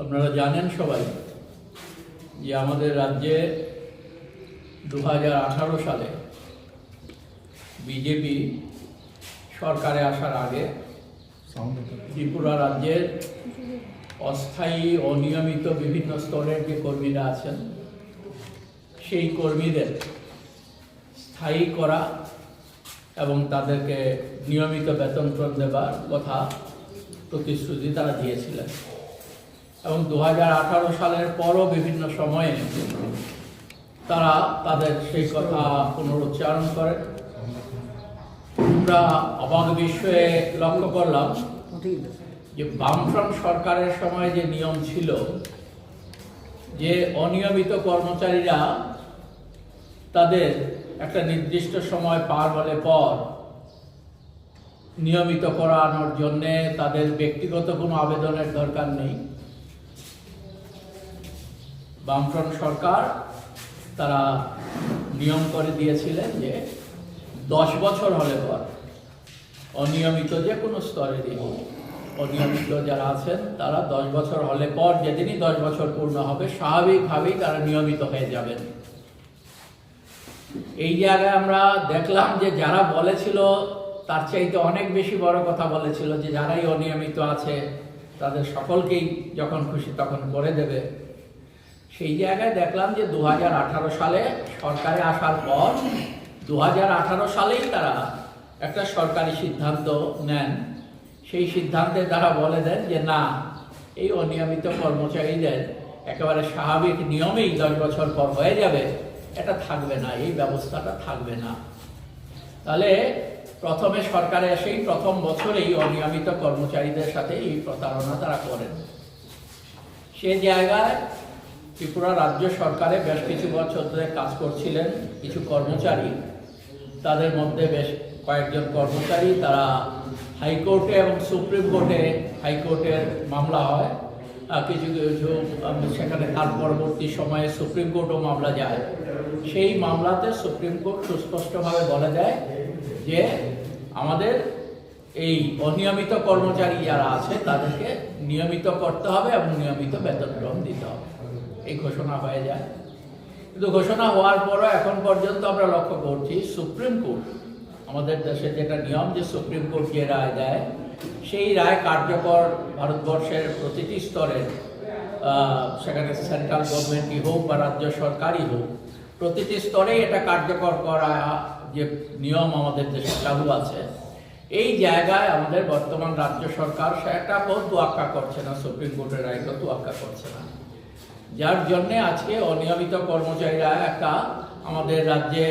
আপনারা জানেন সবাই যে আমাদের রাজ্যে 2018 সালে বিজেপি সরকারে আসার আগে ত্রিপুরা রাজ্যের অস্থায়ী অনিয়মিত বিভিন্ন স্তরের যে কর্মীরা আছেন সেই কর্মীদের স্থায়ী করা এবং তাদেরকে নিয়মিত বেতন দেবার কথা প্রতিশ্রুতি তারা দিয়েছিলেন এবং 2018 সালের পরও বিভিন্ন সময়ে তারা তাদের সেই কথা পুনরুচ্চারণ করেন। আমরা অবাক বিস্ময়ে লক্ষ্য করলাম যে বামফ্রন্ট সরকারের সময় যে নিয়ম ছিল যে অনিয়মিত কর্মচারীরা তাদের একটা নির্দিষ্ট সময় পার হলে পর নিয়মিত করানোর জন্যে তাদের ব্যক্তিগত কোনো আবেদনের দরকার নেই। বামফ্রন্ট সরকার তারা নিয়ম করে দিয়েছিলেন যে 10 বছর হলে পর অনিয়মিত যে কোনো স্তরেরই অনিয়মিত যারা আছেন তারা 10 বছর হলে পর যেদিনই 10 বছর পূর্ণ হবে স্বাভাবিকভাবেই তারা নিয়মিত হয়ে যাবেন। এই জায়গায় আমরা দেখলাম যে যারা বলেছিল তার চাইতে অনেক বেশি বড় কথা বলেছিল যে যারাই অনিয়মিত আছে তাদের সকলকেই যখন খুশি তখন করে দেবে। সেই জায়গায় দেখলাম যে 2018 সালে সরকারে আসার পর 2018 সালেই তারা একটা সরকারি সিদ্ধান্ত নেন। সেই সিদ্ধান্তে তারা বলে দেন যে না, এই অনিয়মিত কর্মচারীদের একেবারে স্বাভাবিক নিয়মেই 10 বছর পর হয়ে যাবে, এটা থাকবে না, এই ব্যবস্থাটা থাকবে না। তাহলে প্রথমে সরকারে এসেই প্রথম বছরেই অনিয়মিত কর্মচারীদের সাথে এই প্রতারণা তারা করেন। সে জায়গায় ত্রিপুরা রাজ্য সরকারে বেশ কিছু বছর ধরে কাজ করছিলেন কিছু কর্মচারী, তাদের মধ্যে বেশ কয়েকজন কর্মচারী তারা হাইকোর্টে এবং সুপ্রিম কোর্টে, হাইকোর্টের মামলা হয় কিছু কিছু, সেখানে তার পরবর্তী সময়ে সুপ্রিম কোর্টও মামলা যায়। সেই মামলাতে সুপ্রিম কোর্ট সুস্পষ্টভাবে বলে দেয় যে আমাদের এই অনিয়মিত কর্মচারী যারা আছে তাদেরকে নিয়মিত করতে হবে এবং নিয়মিত বেতন গ্রহণ দিতে হবে, এই ঘোষণা হয়ে যায়। কিন্তু ঘোষণা হওয়ার পরও এখন পর্যন্ত আমরা লক্ষ্য করছি সুপ্রিম কোর্ট, আমাদের দেশে যেটা নিয়ম যে সুপ্রিম কোর্ট যে রায় দেয় সেই রায় কার্যকর ভারতবর্ষের প্রতিটি স্তরের, সেখানে সেন্ট্রাল গভর্নমেন্টই হোক বা রাজ্য সরকারই হোক, প্রতিটি স্তরেই এটা কার্যকর করা যে নিয়ম আমাদের দেশে চালু আছে। এই জায়গায় আমাদের বর্তমান রাজ্য সরকার সেটা তোয়াক্কা করছে না, সুপ্রিম কোর্টের রায়কে তোয়াক্কা করছে না, যার জন্যে আজকে অনিয়মিত কর্মচারীরা একটা, আমাদের রাজ্যে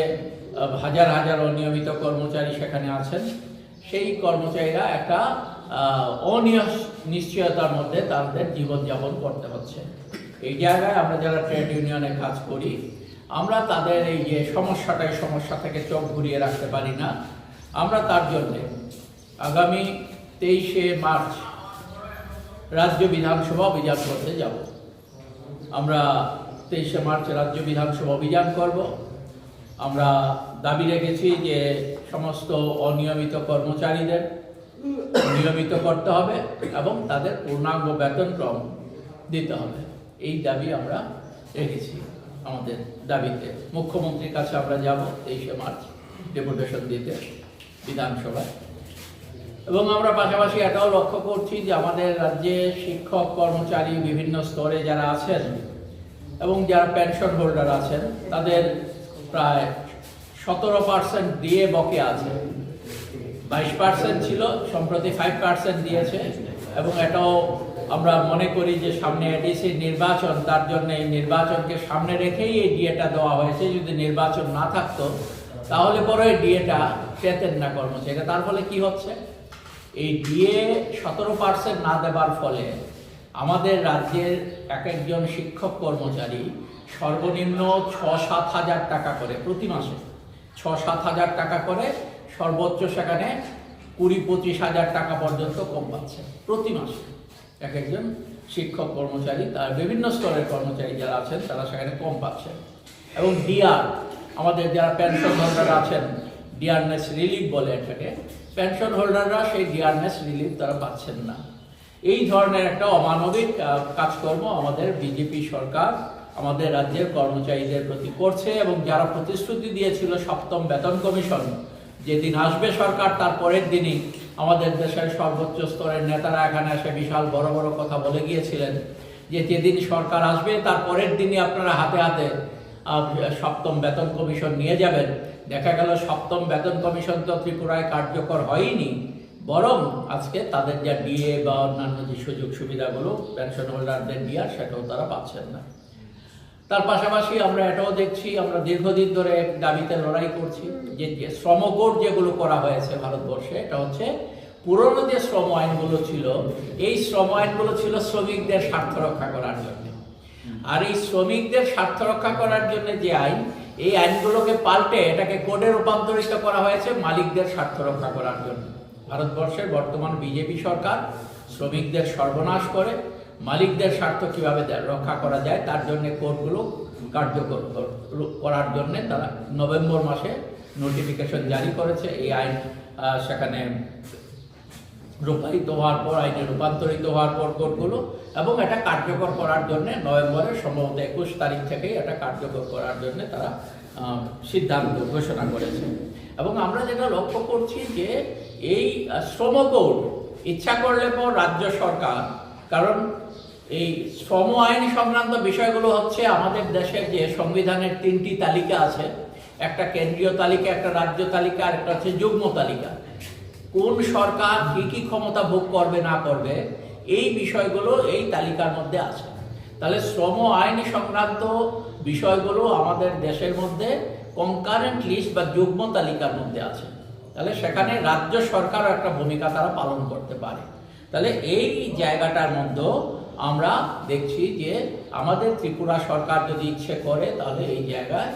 হাজার হাজার অনিয়মিত কর্মচারী সেখানে আছেন, সেই কর্মচারীরা একটা অনিশ্চয়তার মধ্যে তাদের জীবনযাপন করতে হচ্ছে। এই জায়গায় আমরা যারা ট্রেড ইউনিয়নে কাজ করি আমরা তাদের এই যে সমস্যা থেকে চোখ ঘুরিয়ে রাখতে পারি না। আমরা তার জন্যে আগামী 23শে মার্চ রাজ্য বিধানসভা অভিযান করতে যাব। আমরা 23শে মার্চ রাজ্য বিধানসভা অভিযান করব। আমরা দাবি রেখেছি যে সমস্ত অনিয়মিত কর্মচারীদের নিয়মিত করতে হবে এবং তাদের পূর্ণাঙ্গ বেতনক্রম দিতে হবে, এই দাবি আমরা রেখেছি। আমাদের দাবিতে মুখ্যমন্ত্রীর কাছে আমরা যাব 23শে মার্চ ডেপুটেশন দিতে বিধানসভায়। এবং আমরা পাশাপাশি এটাও লক্ষ্য করছি যে আমাদের রাজ্যে শিক্ষক কর্মচারী বিভিন্ন স্তরে যারা আছেন এবং যারা পেনশন হোল্ডার আছেন তাদের প্রায় 17% দিয়ে বকেয়া আছে। 22% ছিল, সম্প্রতি 5% দিয়েছে। এবং এটাও আমরা মনে করি যে সামনে এডিসি নির্বাচন, তার জন্য এই নির্বাচনকে সামনে রেখেই এই ডিএটা দেওয়া হয়েছে। যদি নির্বাচন না থাকতো তাহলে পরে ডিএটা পেতেন না কর্মচারীরা। তার ফলে কি হচ্ছে, এই ডিএ 17% না দেবার ফলে আমাদের রাজ্যের এক একজন শিক্ষক কর্মচারী সর্বনিম্ন 6-7 হাজার টাকা করে প্রতি মাসে, 6-7 হাজার টাকা করে, সর্বোচ্চ সেখানে 20-25 হাজার টাকা পর্যন্ত কম পাচ্ছে প্রতি মাসে। এক একজন শিক্ষক কর্মচারী, তার বিভিন্ন স্তরের কর্মচারী যারা আছেন তারা সেখানে কম পাচ্ছেন। এবং ডিআর, আমাদের যারা পেনশন হোল্ডার আছেন, ডিআরনেস রিলিফ বলে এটাকে, পেনশন হোল্ডাররা সেই ডিআরনেস রিলিফ তারা পাচ্ছেন না। এই ধরনের একটা অমানবিক কাজকর্ম আমাদের বিজেপি সরকার আমাদের রাজ্যের কর্মচারীদের প্রতি করছে। এবং যারা প্রতিশ্রুতি দিয়েছিল সপ্তম বেতন কমিশন যেদিন আসবে সরকার, তার পরের দিনই আমাদের দেশের সর্বোচ্চ স্তরের নেতারা এখানে এসে বিশাল বড় বড় কথা বলে গিয়েছিলেন যে যেদিন সরকার আসবে তার পরের দিনই আপনারা হাতে হাতে সপ্তম বেতন কমিশন নিয়ে যাবেন। দেখা গেল সপ্তম বেতন কমিশন তো ত্রিপুরায় কার্যকর হয়নি, বরং আজকে তাদের যা ডিএ বা অন্যান্য যে সুযোগ সুবিধাগুলো পেনশন হোল্ডারদের ডিআর সেটাও তারা পাচ্ছেন না। তার পাশাপাশি আমরা এটাও দেখছি, আমরা দীর্ঘদিন ধরে দাবিতে লড়াই করছি যে শ্রম কোড যেগুলো করা হয়েছে ভারতবর্ষে, এটা হচ্ছে পুরনো যে শ্রম আইনগুলো ছিল, এই শ্রম আইনগুলো ছিল শ্রমিকদের স্বার্থ রক্ষা করার জন্য। আর এই শ্রমিকদের স্বার্থ রক্ষা করার জন্য যে আইন, এই আইনগুলোকে পাল্টে এটাকে কোডে রূপান্তরিত করা হয়েছে মালিকদের স্বার্থ রক্ষা করার জন্য। ভারতবর্ষের বর্তমান বিজেপি সরকার শ্রমিকদের সর্বনাশ করে মালিকদের স্বার্থ কিভাবে রক্ষা করা যায় তার জন্য কোডগুলো কার্যকর করার জন্য তারা নভেম্বর মাসে নোটিফিকেশন জারি করেছে। এই আইন সেখানে রূপায়িত হওয়ার পর, আইনে রূপান্তরিত হওয়ার পর কোডগুলো, এবং এটা কার্যকর করার জন্য নভেম্বরের সম্ভবত 21 তারিখ থেকেই এটা কার্যকর করার জন্য তারা সিদ্ধান্ত ঘোষণা করেছে। এবং আমরা যেটা লক্ষ্য করছি যে এই শ্রম কোড ইচ্ছা করলে পর রাজ্য সরকার, কারণ এই শ্রম আইন সংক্রান্ত বিষয়গুলো হচ্ছে আমাদের দেশের যে সংবিধানের 3টি তালিকা আছে, একটা কেন্দ্রীয় তালিকা, একটা রাজ্য তালিকা, আর একটা হচ্ছে যুগ্ম তালিকা। কোন সরকার কি কি ক্ষমতা ভোগ করবে না করবে এই বিষয়গুলো এই তালিকার মধ্যে আছে। তাহলে শ্রম আইন সংক্রান্ত বিষয়গুলো আমাদের দেশের মধ্যে কনকারেন্ট লিস্ট বা যুগ্ম তালিকার মধ্যে আছে। তাহলে সেখানে রাজ্য সরকারও একটা ভূমিকা তারা পালন করতে পারে। তাহলে এই জায়গাটার মধ্যে আমরা দেখছি যে আমাদের ত্রিপুরা সরকার যদি ইচ্ছে করে তাহলে এই জায়গায়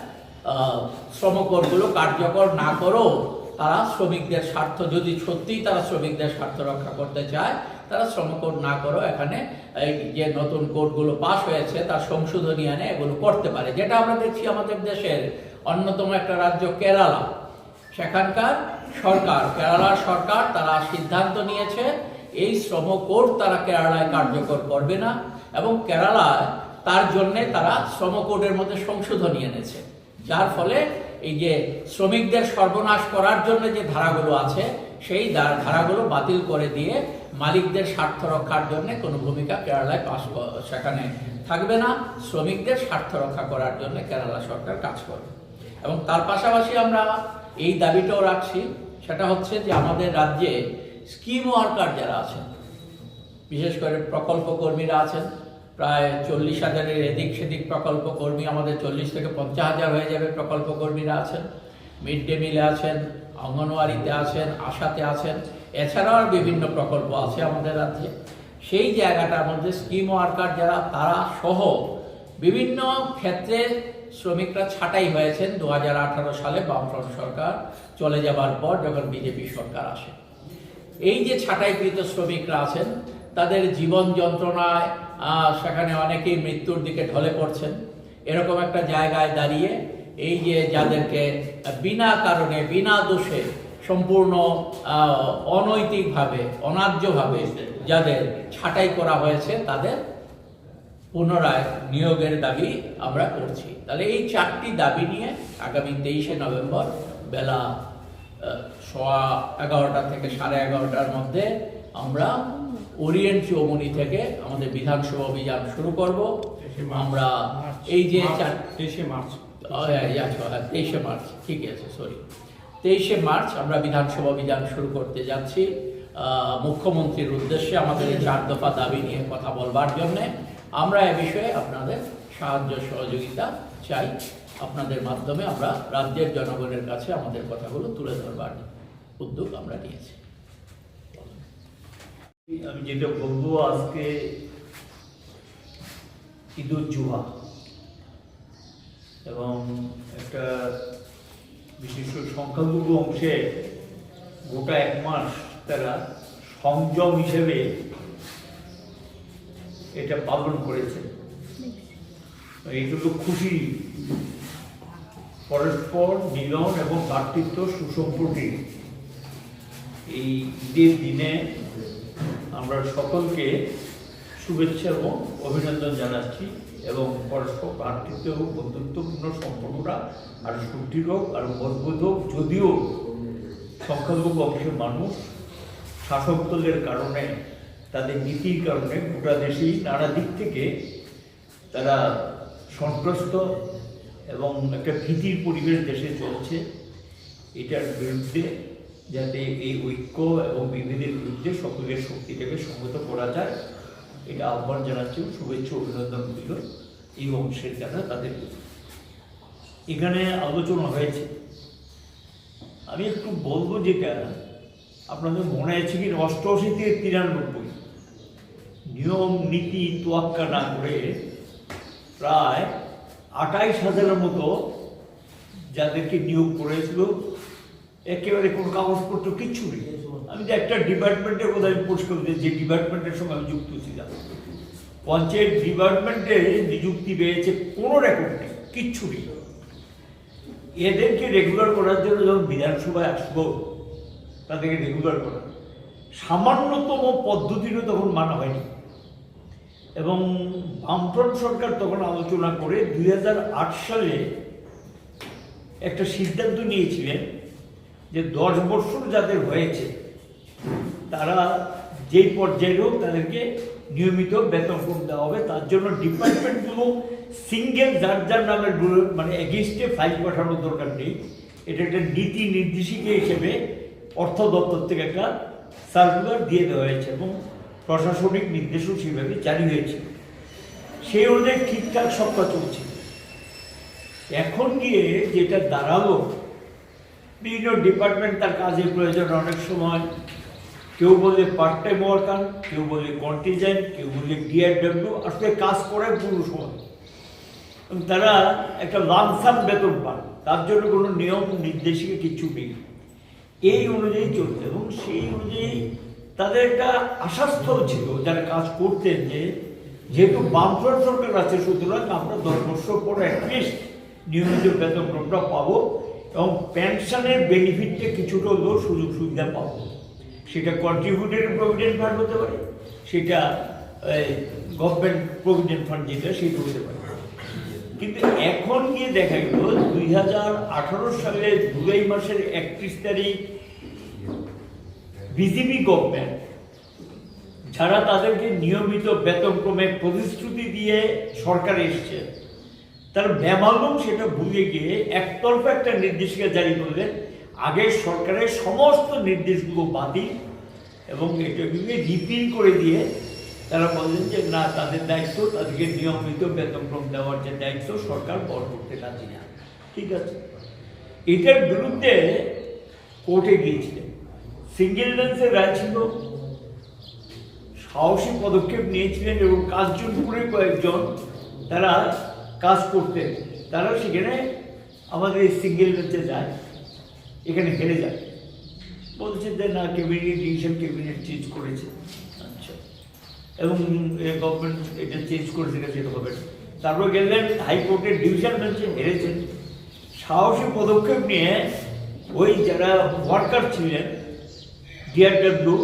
শ্রম কোডগুলো কার্যকর না করেও তারা শ্রমিকদের স্বার্থ, যদি সত্যিই তারা শ্রমিকদের স্বার্থ রক্ষা করতে চায়, তারা শ্রম কোড না করেও এখানে এই যে নতুন কোডগুলো পাস হয়েছে তার সংশোধনী এনে এগুলো করতে পারে। যেটা আমরা দেখছি আমাদের দেশের অন্যতম একটা রাজ্য কেরালা, সেখানকার সরকার, কেরালার সরকার তারা সিদ্ধান্ত নিয়েছে এই শ্রম কোড তারা কেরালায় কার্যকর করবে না, এবং কেরালায় তার জন্যে তারা শ্রম কোডের মধ্যে সংশোধনী এনেছে, যার ফলে এই যে শ্রমিকদের সর্বনাশ করার জন্য যে ধারাগুলো আছে সেই ধারাগুলো বাতিল করে দিয়ে মালিকদের স্বার্থ রক্ষার জন্য কোনো ভূমিকা কেরালায় সেখানে থাকবে না। শ্রমিকদের স্বার্থ রক্ষা করার জন্য কেরালা সরকার কাজ করবে। এবং তার পাশাপাশি আমরা এই দাবিটাও রাখছি, সেটা হচ্ছে যে আমাদের রাজ্যে স্কিম ওয়ার্কার যারা আছেন, বিশেষ করে প্রকল্প কর্মীরা আছেন, প্রায় 40,000-এর এদিক সেদিক প্রকল্প কর্মী, আমাদের 40 থেকে 50,000 হয়ে যাবে প্রকল্প কর্মীরা আছেন, মিড ডে মিলে আছেন, অঙ্গনওয়াড়িতে আছেন, আশাতে আছেন, এছাড়াও বিভিন্ন প্রকল্প আছে আমাদের রাজ্যে। সেই জায়গাটার মধ্যে স্কিম ওয়ার্কার যারা, তারা সহ বিভিন্ন ক্ষেত্রে শ্রমিকরা ছাঁটাই হয়েছেন 2018 সালে বামফ্রন্ট সরকার চলে যাবার পর, যখন বিজেপি সরকার আসে। এই যে ছাঁটাইকৃত শ্রমিকরা আছেন তাদের জীবন যন্ত্রণায় সেখানে অনেকেই মৃত্যুর দিকে ঢলে পড়ছেন। এরকম একটা জায়গায় দাঁড়িয়ে এই যে যাদেরকে বিনা কারণে, বিনা দোষে, সম্পূর্ণ অনৈতিকভাবে, অন্যায্যভাবে যাদের ছাঁটাই করা হয়েছে তাদের পুনরায় নিয়োগের দাবি আমরা করছি। তাহলে এই 4টি দাবি নিয়ে আগামী 23শে নভেম্বর বেলা 11:15 থেকে 11:30টার মধ্যে আমরা ওরিয়েন্ট চৌমুনি থেকে আমাদের বিধানসভা অভিযান শুরু করব। আমরা এই যে 23শে মার্চ, ঠিক আছে, 23শে মার্চ আমরা বিধানসভা অভিযান শুরু করতে যাচ্ছি মুখ্যমন্ত্রীর উদ্দেশ্যে আমাদের এই 4 দফা দাবি নিয়ে কথা বলবার জন্য। আমরা এ বিষয়ে আপনাদের সাহায্য সহযোগিতা চাই। আপনাদের মাধ্যমে আমরা রাজ্যের জনগণের কাছে আমাদের কথাগুলো তুলে ধরবার উদ্যোগ আমরা নিয়েছি। আমি যেটা বলবো, আজকে ঈদুজ্জোহা এবং একটা বিশিষ্ট সংখ্যালঘু অংশে গোটা 1 মাস তারা সংযম হিসেবে এটা পালন করেছে। এইগুলো খুশি, পরস্পর মিলন এবং ভ্রাতৃত্ব সুসম্পর্কে এই ঈদের দিনে আমরা সকলকে শুভেচ্ছা এবং অভিনন্দন জানাচ্ছি এবং পরস্পর ভ্রাতৃত্ব এবং বন্ধুত্বপূর্ণ সম্পর্কটা আরও সুদৃঢ় হোক, আরও মজবুত হোক। যদিও সংখ্যালঘু অংশের মানুষ শাসক দলের কারণে, তাদের নীতির কারণে গোটা দেশেই নানা দিক থেকে তারা সন্ত্রস্ত এবং একটা ভীতির পরিবেশ দেশে চলছে। এটার বিরুদ্ধে যাতে এই ঐক্য এবং বিভেদের বিরুদ্ধে সকলের শক্তিটাকে সংহত করা যায়, এটা আহ্বান জানাচ্ছি। শুভেচ্ছা অভিনন্দন দিল এই অংশের যারা তাদের এখানে আলোচনা হয়েছে। আমি একটু বলবো যেটা আপনাদের মনে আছে কি 88 থেকে 93 নিয়ম নীতি তোয়াক্কা না করে প্রায় 28,000-এর মতো যাদেরকে নিয়োগ করেছিল, একেবারে কোনো কাগজপত্র কিচ্ছু নেই। আমি যে একটা ডিপার্টমেন্টের কথা আমি পরিষ্কার দিই, যে ডিপার্টমেন্টের সঙ্গে আমি যুক্ত ছিলাম, পঞ্চায়েত ডিপার্টমেন্টে নিযুক্তি পেয়েছে, কোনো রেকর্ড নেই, কিচ্ছু নেই। এদেরকে রেগুলার করার জন্য যখন বিধানসভায় আসবো, তাদেরকে রেগুলার করা সামান্যতম পদ্ধতিরও তখন মানা হয়নি। এবং বামফ্রন্ট সরকার তখন আলোচনা করে 2008 সালে একটা সিদ্ধান্ত নিয়েছিলেন যে 10 বছর যাদের হয়েছে তারা যেই পর্যায়ে হোক তাদেরকে নিয়মিত বেতন দেওয়া হবে। তার জন্য ডিপার্টমেন্টগুলো সিঙ্গেল যার যার নামের মানে এগেইনস্টে ফাইল পাঠানোর দরকার নেই। এটা একটা নীতি নির্দেশিকা হিসেবে অর্থ দপ্তর থেকে একটা সার্কুলার দিয়ে দেওয়া হয়েছে এবং প্রশাসনিক নির্দেশও সেভাবে জারি হয়েছে। সেই অনুযায়ী ঠিকঠাক সব কাজ চলছে। এখন গিয়ে যেটা দাঁড়ালো, বিভিন্ন ডিপার্টমেন্ট তার কাজের প্রয়োজন অনেক সময়, কেউ বলে পার্ট টাইম ওয়ার্কার, কেউ বলে কন্টিজেন্ট, কেউ বলে ডিআরডব্লিউ, আসলে কাজ করে পুরো সময়। তারা একটা লামসাম বেতন পান, তার জন্য কোনো নিয়ম নির্দেশিকা কিছু নেই, এই অনুযায়ী চলছে। এবং সেই অনুযায়ী তাদের একটা আশাস্থল ছিল যারা কাজ করতেন যে যেহেতু বামফ্রন্ট সরকার আছে, সুতরাং আমরা 10 বছর পর অ্যাটলিস্ট নিয়মিত বেতনটা পাবো এবং পেনশনের বেনিফিটটা কিছুটা হলেও সুযোগ সুবিধা পাবো। সেটা কন্ট্রিবিউটেড প্রভিডেন্ট ফান্ড হতে পারে, সেটা গভর্নমেন্ট প্রভিডেন্ট ফান্ড যেটা সেটা হতে পারে। কিন্তু এখন গিয়ে দেখা গেল 2018 সালের জুলাই মাসের 31 তারিখ বিজেপি গভর্নমেন্ট যারা তাদেরকে নিয়মিত বেতনক্রমে প্রতিশ্রুতি দিয়ে সরকার এসছে, তার বেমালুম সেটা ভুলে গিয়ে একতরফা একটা নির্দেশিকা জারি করলেন। আগের সরকারের সমস্ত নির্দেশগুলো বাতিল এবং এটাকে রিপিল করে দিয়ে তারা বললেন যে না, তাদের দায়িত্ব, তাদেরকে নিয়মিত বেতনক্রম দেওয়ার যে দায়িত্ব সরকার বহন করতে রাজি না। ঠিক আছে, এটার বিরুদ্ধে কোর্টে গিয়েছিলেন, সিঙ্গেল বেঞ্চের রায় ছিল, সাহসী পদক্ষেপ নিয়েছিলেন এবং কাশজনপুরে কয়েকজন তারা কাজ করতেন, তারা সেখানে আমাদের এই সিঙ্গেল বেঞ্চে যায়, এখানে হেরে যায়, বলছে যে না, ক্যাবিনেট ডিভিশন ক্যাবিনেট চেঞ্জ করেছে। আচ্ছা, এবং গভর্নমেন্ট এটা চেঞ্জ করেছে, সেটা হবে না। তারপর গেলেন হাইকোর্টের ডিভিশন বেঞ্চে, হেরেছেন। সাহসী পদক্ষেপ নিয়ে ওই যারা ওয়ার্কার ছিলেন ডিআরডব্লিউ,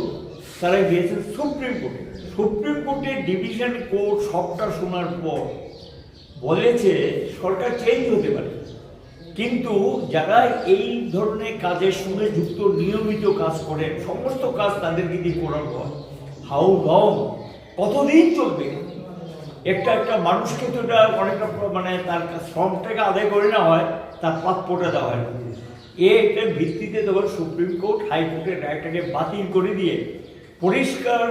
তারা গিয়েছেন সুপ্রিম কোর্টে। সুপ্রিম কোর্টের ডিভিশন কোর্ট সবটা শোনার পর বলেছে সরকার চেঞ্জ হতে পারে, কিন্তু যারা এই ধরনের কাজের সঙ্গে যুক্ত, নিয়মিত কাজ করেন, সমস্ত কাজ তাদেরকে দিয়ে করার পর হাউ লং, কতদিন চলবে? একটা মানুষকে তো এটা অনেকটা মানে তার শ্রমটাকে আদায় করে না হয়, তার প্রাপ্যটা দেওয়া হয় না। এটার ভিত্তিতে তখন সুপ্রিম কোর্ট হাইকোর্টের রায়টাকে বাতিল করে দিয়ে পরিষ্কার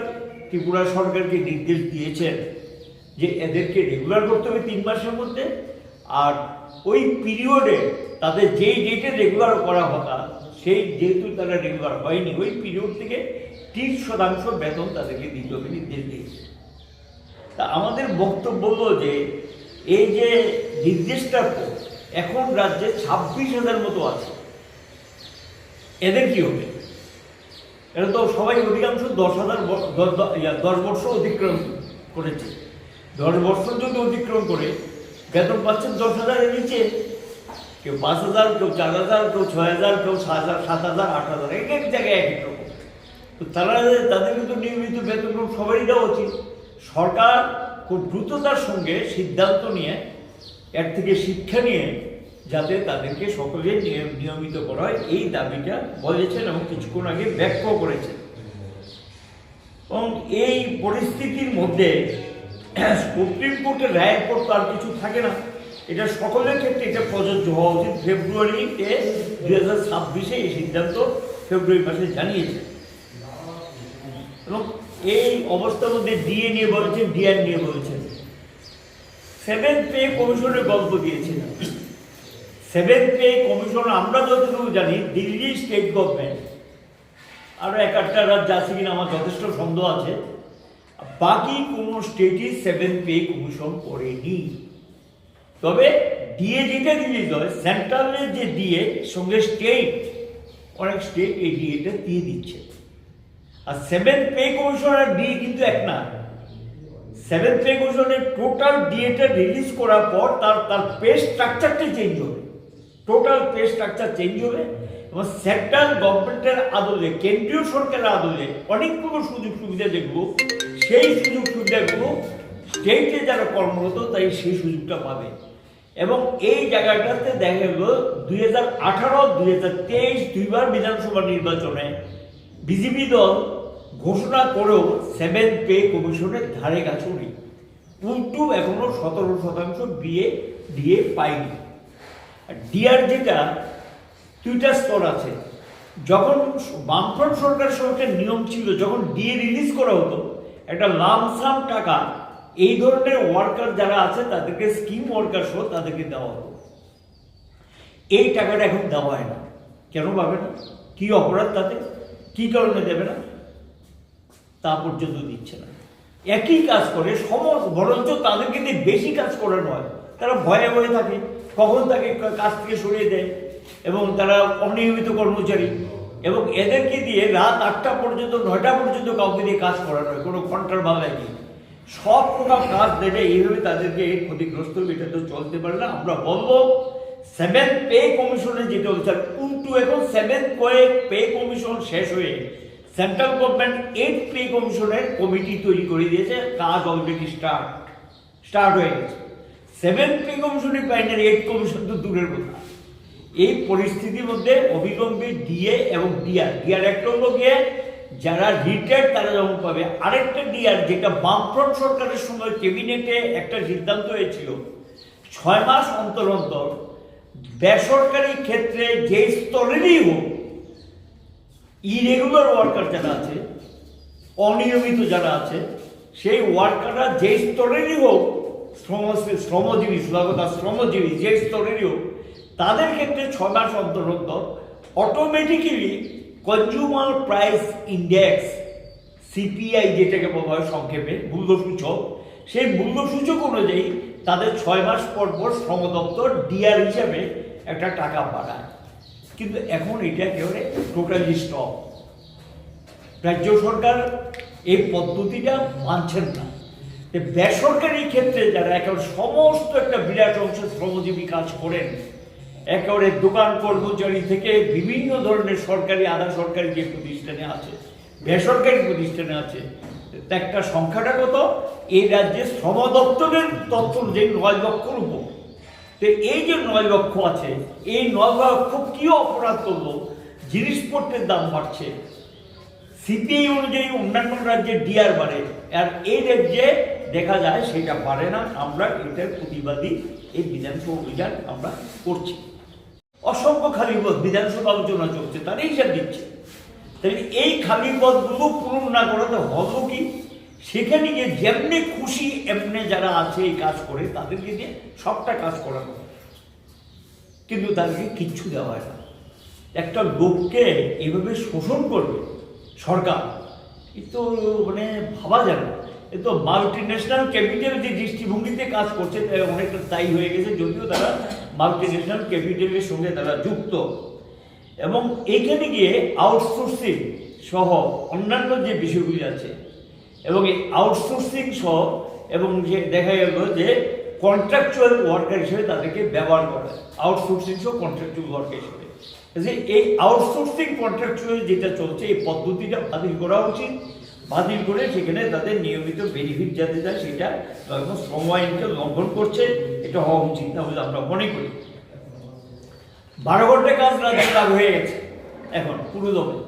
ত্রিপুরা সরকারকে নির্দেশ দিয়েছেন যে এদেরকে রেগুলার করতে হবে 3 মাসের মধ্যে, আর ওই পিরিয়ডে তাদের যেই ডেটে রেগুলার করা কথা, সেই যেহেতু তারা রেগুলার হয়নি, ওই পিরিয়ড থেকে 30% বেতন তাদেরকে দিতে হবে নির্দেশ দিয়েছে। তা আমাদের বক্তব্য হলো যে এই যে নির্দেশটার পর এখন রাজ্যে 26,000 মতো আছে, এদের কি হবে? এটা তো সবাই অধিকাংশ 10 বর্ষ অতিক্রম করেছে। 10 বছর যদি অতিক্রম করে বেতন পাচ্ছেন 10,000-এর নিচে, কেউ 5,000, কেউ 4,000, কেউ 6,000, কেউ 7,000, 8,000, এক এক জায়গায় এক এক রকম। তো তারা তাদের কিন্তু নিয়মিত বেতন সবারই দেওয়া উচিত। সরকার খুব দ্রুততার সঙ্গে সিদ্ধান্ত নিয়ে এর থেকে শিক্ষা নিয়ে যাতে তাদেরকে সকলে নিয়মিত করা হয় এই দাবিটা বলেছেন এবং কিছুক্ষণ আগে ব্যক্ত করেছেন। এবং এই পরিস্থিতির মধ্যে সুপ্রিম কোর্টের রায়ের পর তো আর কিছু থাকে না, এটা সকলের ক্ষেত্রে এটা প্রযোজ্য হওয়া উচিত। ফেব্রুয়ারিতে 2026 এই সিদ্ধান্ত ফেব্রুয়ারি মাসে জানিয়েছে। এবং এই অবস্থার মধ্যে ডিএ নিয়ে বলেছেন, ডিআর নিয়ে বলেছেন। 7th পে কমিশনের গল্প দিয়েছে। 7th পে কমিশন আমরা যতটুকু জানি দিল্লি স্টেট গভর্নমেন্ট, আরও 1-8টা রাজ্য আছে কিনা আমার যথেষ্ট সন্দেহ আছে, বাকি কোনো স্টেটই 7th পে কমিশন করেনি। তবে ডিএ যেটা রিলিজ হয়, সেন্ট্রালের যে ডিএ সঙ্গে স্টেট, অনেক স্টেট এই ডিএটা দিয়ে দিচ্ছে। আর 7th পে কমিশন আর ডিএ কিন্তু এক না। 7th পে কমিশনের টোটাল ডিএটা রিলিজ করার পর তার পে স্ট্রাকচারটা চেঞ্জ হবে, টোটাল পে স্ট্রাকচার চেঞ্জ হবে। এবং সেন্ট্রাল গভর্নমেন্টের আদলে, কেন্দ্রীয় সরকারের আদলে অনেকগুলো সুযোগ সুবিধা যেগুলো, সেই সুযোগ সুবিধাগুলো স্টেটে যারা কর্মরত তাই সেই সুযোগটা পাবে। এবং এই জায়গাটাতে দেখা গেল 2018, 2023 দুইবার বিধানসভা নির্বাচনে বিজেপি দল ঘোষণা করেও 7th পে কমিশনের ধারে কাছে নেই, উল্টো এখনো 17% ডিএ পায়নি। আর ডিআর যেটা 2টা স্তর আছে। যখন বামফ্রন্ট সরকারের সঙ্গে নিয়ম ছিল, যখন ডিএ রিলিজ করা হতো একটা লামসাম টাকা এই ধরনের ওয়ার্কার যারা আছে তাদেরকে, স্কিম ওয়ার্কার সহ তাদেরকে দেওয়া হতো। এই টাকাটা এখন দেওয়া হয় না। কেন পাবে না? কি অপরাধ তাতে? কি কারণে দেবে না তা পর্যন্ত দিচ্ছে না। একই কাজ করে বরঞ্চ তাদেরকে দিয়ে বেশি কাজ করানো হয়। তারা ভয়ে ভয়ে থাকে কখন তাকে কাজ থেকে সরিয়ে দেয়, এবং তারা অনিয়মিত কর্মচারী, এবং এদেরকে দিয়ে রাত 8টা পর্যন্ত 9টা পর্যন্ত কাউকে দিয়ে কাজ করানো হয়, কোনো ঘন্টার বাংলায় গিয়ে সব প্রকার কাজ দেবে। এইভাবে তাদেরকে ক্ষতিগ্রস্ত, এটা তো চলতে পারে না। আমরা বলবো 7th পে কমিশনে যেটা হচ্ছে, উল্টো এখন 7th পে কমিশন শেষ হয়ে সেন্ট্রাল গভর্নমেন্ট 8th পে কমিশনের কমিটি তৈরি করে দিয়েছে। কাজ অলরেডি স্টার্ট হয়ে গেছে। 7th পে কমিশনই পায় না, 8th কমিশন তো দূরের কথা। এই পরিস্থিতির মধ্যে অবিলম্বে ডিএ এবং ডিআর একটা হলো গিয়ে যারা রিটায়ার্ড তারা যেমন পাবে, আরেকটা ডিআর যেটা বামফ্রন্ট সরকারের সময় ক্যাবিনেটে একটা সিদ্ধান্ত হয়েছিল 6 মাস অন্তর অন্তর বেসরকারি ক্ষেত্রে যে স্তরেরই হোক, ইরেগুলার ওয়ার্কার যারা আছে, অনিয়মিত যারা আছে, সেই ওয়ার্কাররা যে স্তরেরই হোক, শ্রমজীবী যে স্তরেরই হোক, তাদের ক্ষেত্রে 6 মাস অন্তর অন্তর automatically consumer price index, CPI যেটাকে বলা হয় সংক্ষেপে, মূল্যসূচক, সেই মূল্যসূচক অনুযায়ী তাদের 6 মাস পর পর শ্রম দপ্তর ডিআর হিসাবে একটা টাকা বাড়ায়। কিন্তু এখন এটা একেবারে টোটালি স্টপ। রাজ্য সরকার এই পদ্ধতিটা মানছেন না। বেসরকারি ক্ষেত্রে যারা একেবারে সমস্ত একটা বিরাট অংশ শ্রমজীবী কাজ করেন, একেবারে দোকান কর্মচারী থেকে বিভিন্ন ধরনের সরকারি, আধা সরকারি যে প্রতিষ্ঠানে আছে, বেসরকারি প্রতিষ্ঠানে আছে, একটা সংখ্যাটা কত? এই রাজ্যে শ্রম দপ্তরের তথ্য যে 9 লক্ষর উপর। তো এই যে 9 লক্ষ আছে, এই 9 লক্ষ কি অপরাধ করলো? জিনিসপত্রের দাম বাড়ছে, সিপিআই অনুযায়ী অন্যান্য রাজ্যে ডিআর বাড়ে, আর এই রাজ্যে দেখা যায় সেটা বাড়ে না। আমরা এটার প্রতিবাদী এই বিধানসভা অভিযান আমরা করছি। অসংখ্য খালি পদ বিধানসভা আলোচনা চলছে, তারই হিসাব দিচ্ছে। তাহলে এই খালি পদগুলো পূরণ না করাতে হলো কি? সেখানে গিয়ে যেমনি খুশি এমনি যারা আছে এই কাজ করে তাদেরকে দিয়ে সবটা কাজ করানো, কিন্তু তাদেরকে কিচ্ছু দেওয়া হয় না। একটা লোককে এভাবে শোষণ করবে সরকার, এ তো মানে ভাবা যায় না। এ তো মাল্টি ন্যাশনাল ক্যাপিটাল যে দৃষ্টিভঙ্গিতে কাজ করছে অনেকটা তাই হয়ে গেছে, যদিও তারা মাল্টি ন্যাশনাল ক্যাপিটালের সঙ্গে তারা যুক্ত। এবং এইখানে গিয়ে আউটসোর্সিং সহ অন্যান্য যে বিষয়গুলি আছে, এবং এই আউটসোর্সিং সহ এবং যে দেখা গেল যে কন্ট্রাকচুয়াল ওয়ার্কার হিসেবে তাদেরকে ব্যবহার করা হয়, আউটসোর্সিং সহ কন্ট্রাকচুয়াল ওয়ার্কার হিসেবে যে এই আউটসোর্সিং কন্ট্রাকচুয়াল যেটা চলছে এই পদ্ধতিটা বাতিল করা উচিত, বাতিল করে সেখানে তাদের নিয়মিত বেনিফিট যাতে দেয় সেটা একদম শ্রম আইনকে লঙ্ঘন করছে, এটা হওয়া উচিত না বলে আমরা মনে করি। 12 ঘন্টা কাজ রাজ্যে লাগু হয়ে গেছে এখন পুরো দমে,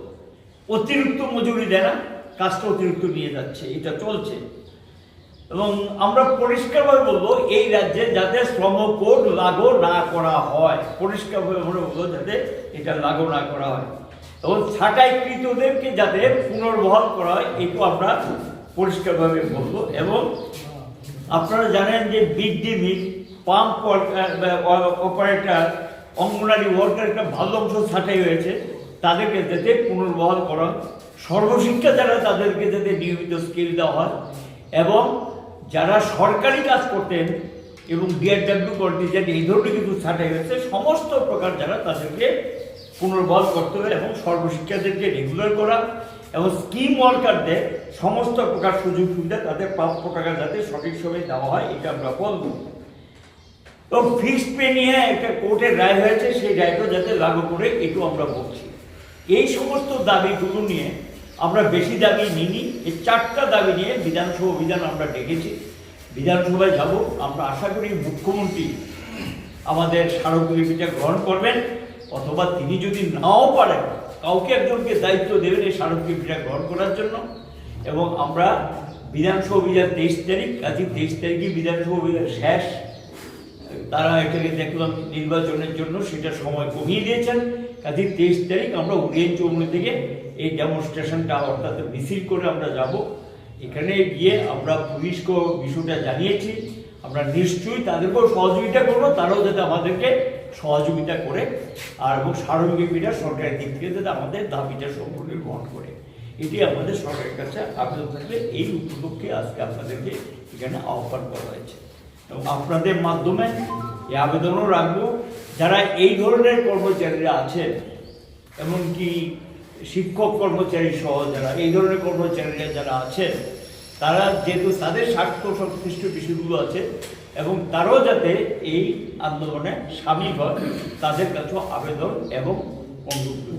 অতিরিক্ত মজুরি দেয় না, কাজটা অতিরিক্ত নিয়ে যাচ্ছে, এটা চলছে। এবং আমরা পরিষ্কারভাবে বলবো এই রাজ্যে যাতে শ্রম কোড লাগু না করা হয়, পরিষ্কারভাবে আমরা বলবো যাতে এটা লাগু না করা হয়, এবং ছাঁটাইকৃতদেরকে যাতে পুনর্বহাল করা হয় এটা আমরা পরিষ্কারভাবে বলবো। এবং আপনারা জানেন যে mid day meal, pump operator, anganwadi worker একটা ভালো অংশ ছাঁটাই হয়েছে, তাদেরকে যাতে পুনর্বহাল করা হয়। সর্বশিক্ষা যারা তাদেরকে যাতে নিয়মিত স্কিল দেওয়া হয়, এবং যারা সরকারি কাজ করতেন এবং ডিআরডব্লিউ কন্টিজেন্ট এই ধরনের কিছু ছাঁটাই হয়েছে, সমস্ত প্রকার যারা তাদেরকে পুনর্বহাল করতে হবে, এবং সর্বশিক্ষাদেরকে রেগুলার করা, এবং স্কিম ওয়ার্কারদের সমস্ত প্রকার সুযোগ সুবিধা তাদের প্রাপ্য টাকা যাতে সঠিক সময়ে দেওয়া হয়, এটা আমরা বলব। এবং ফিক্সড পে নিয়ে একটা কোর্টের রায় হয়েছে, সেই রায়টা যাতে লাগু করে এটাও আমরা বলছি। এই সমস্ত দাবিগুলো নিয়ে আমরা বেশি দাবি নিইনি, এই 4টা দাবি নিয়ে বিধানসভা অভিযান আমরা ডেকেছি। বিধানসভায় যাব, আমরা আশা করি মুখ্যমন্ত্রী আমাদের স্মারকলিপিটা গ্রহণ করবেন, অথবা তিনি যদি নাও পারেন কাউকে একজনকে দায়িত্ব দেবেন এই স্মারকলিপিটা গ্রহণ করার জন্য। এবং আমরা বিধানসভা অভিযান 23 তারিখ, কাজী 23 তারিখে বিধানসভা অভিযান শেষ। তারা এটাকে দেখলাম নির্বাচনের জন্য সেটা সময় কমিয়ে দিয়েছেন, কাজী 23 তারিখ আমরা উদয়ন চৌমুহনী থেকে এই ডেমনস্ট্রেশনটা অর্থাৎ মিছিল করে আমরা যাব। এখানে গিয়ে আমরা পুলিশকেও বিষয়টা জানিয়েছি, আমরা নিশ্চয়ই তাদেরকেও সহযোগিতা করবো, তারাও যাতে আমাদেরকে সহযোগিতা করে, আর এবং সার্বজনীনটা সরকারের দিক থেকে যাতে আমাদের দাবিটা সম্পূর্ণ গ্রহণ করে, এটি আমাদের সরকারের কাছে আবেদন থাকলে এই উপলক্ষে আজকে আপনাদেরকে এখানে আহ্বান করা হয়েছে। এবং আপনাদের মাধ্যমে এই আবেদনও রাখবো, যারা এই ধরনের কর্মচারীরা আছেন, এমনকি শিক্ষক কর্মচারী সহ যারা এই ধরনের কর্মচারীরা যারা আছেন, তারা যেহেতু তাদের স্বার্থ সংশ্লিষ্ট বিষয়গুলো আছে এবং তারাও যাতে এই আন্দোলনে সামিল হয়, তাদের কাছেও আবেদন এবং অনুরোধ।